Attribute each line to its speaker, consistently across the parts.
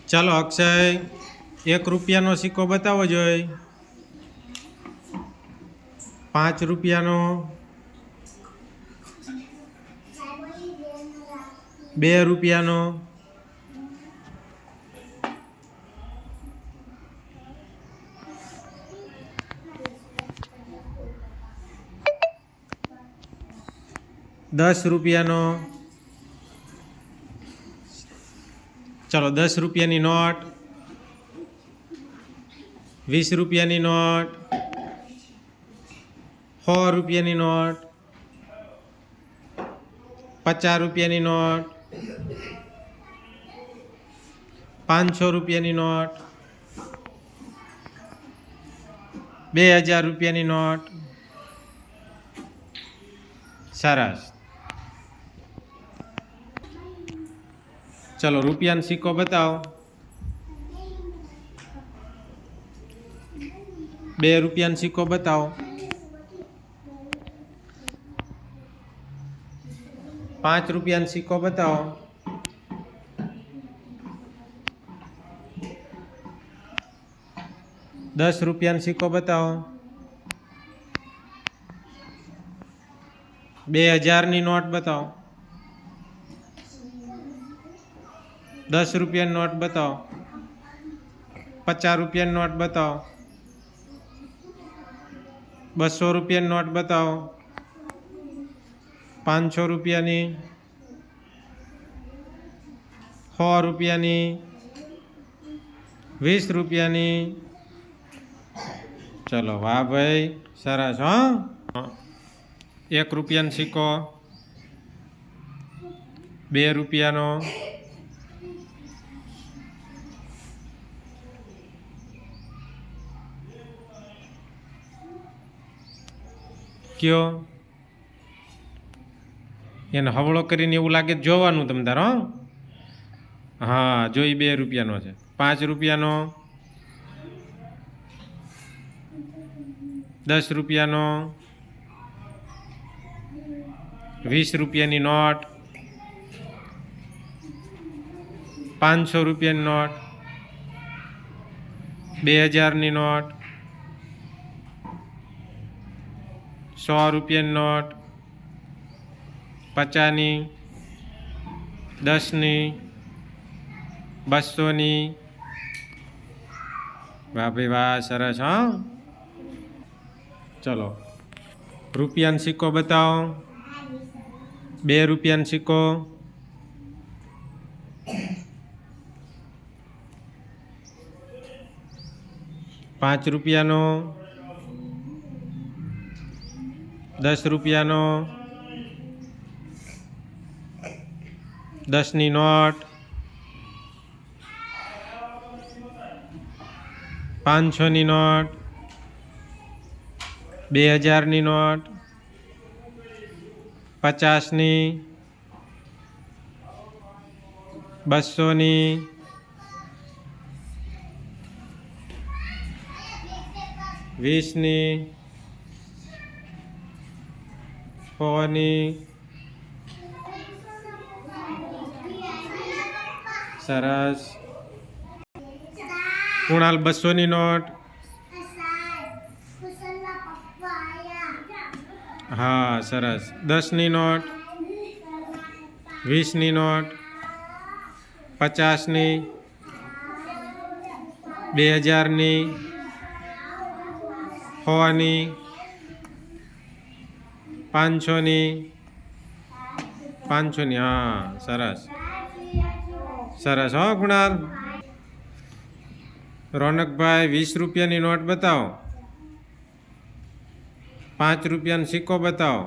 Speaker 1: ચાલો અક્ષય, 1 રૂપિયાનો સિક્કો બતાવો જોઈ. 5 રૂપિયાનો, 2 રૂપિયાનો, 10 રૂપિયાનો. ચાલો 10 રૂપિયાની નોટ, 20 રૂપિયાની નોટ, 100 રૂપિયાની નોટ, 50 રૂપિયાની નોટ, 500 રૂપિયાની નોટ, 2000 રૂપિયાની નોટ. સરસ. ચલો રૂપિયાનો સિક્કો બતાવો. 2 રૂપિયાનો સિક્કો બતાવો. 5 રૂપિયાનો સિક્કો બતાવો. 10 રૂપિયાનો સિક્કો બતાવો. 2000ની નોટ બતાવો. 10 રૂપિયાની નોટ બતાવો. 50 રૂપિયાની નોટ બતાવો. 200 રૂપિયાની નોટ બતાવો. 500 રૂપિયાની, 100 રૂપિયાની, 20 રૂપિયાની. ચલો વાહ ભાઈ, સરસ. હા, 1 રૂપિયાનો સિક્કો, 2 રૂપિયાનો, 'કયો એને હવળો કરીને એવું લાગે જોવાનું તમ તારો. હા, જોઈ 2 રૂપિયાનો છે. 5 રૂપિયાનો, 10 રૂપિયાનો, 20 રૂપિયાની નોટ, 500 રૂપિયાની નોટ, 2000ની નોટ, 100 રૂપિયાની નોટ, 50ની, 10ની, 200ની. વાહ ભાઈ વાહ, સરસ. હા, ચલો રૂપિયાનો સિક્કો બતાવો. 2 રૂપિયાનો સિક્કો, 5 રૂપિયાનો, 10 રૂપિયાનો, 10ની નોટ, 500ની નોટ, 2000ની નોટ, 50ની, 200ની, 20ની, 100ની. સરસ. કુણાલ 200ની નોટ. હા, સરસ. 10ની નોટ, 20ની નોટ, 50ની, 2000ની, 100ની, 500ની. 500ની. હા, સરસ સરસ. હો કુણાલ. રોનકભાઈ 20 રૂપિયાની નોટ બતાવો. 5 રૂપિયાનો સિક્કો બતાવો.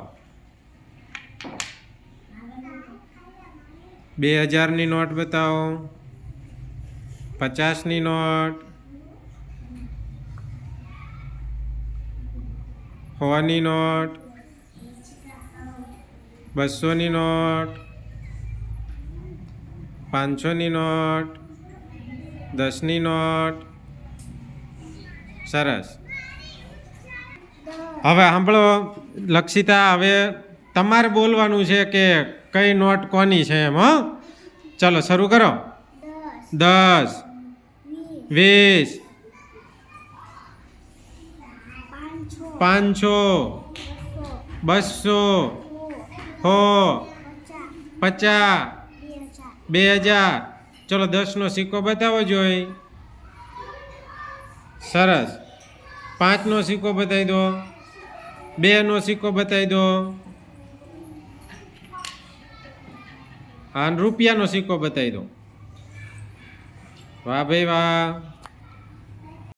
Speaker 1: 2000ની નોટ બતાવો. 50ની નોટ, 100ની નોટ, 200ની નોટ, 500ની નોટ, 10ની નોટ. સરસ. હવે સાંભળો લક્ષિતા, હવે તમારે બોલવાનું છે કે કઈ નોટ કોની છે એમ. હો, ચલો શરૂ કરો. 10, 20
Speaker 2: પાંચસો
Speaker 1: 500
Speaker 2: બસો
Speaker 1: 200 100
Speaker 2: પચાસ
Speaker 1: 50
Speaker 2: બે હજાર
Speaker 1: 2000 ચલો 10નો સિક્કો બતાવો જોઈ સરસ 5નો સિક્કો બતાવી દો 2નો સિક્કો બતાવી દો અને રૂપિયાનો સિક્કો બતાવી દો વાહ ભાઈ વાહ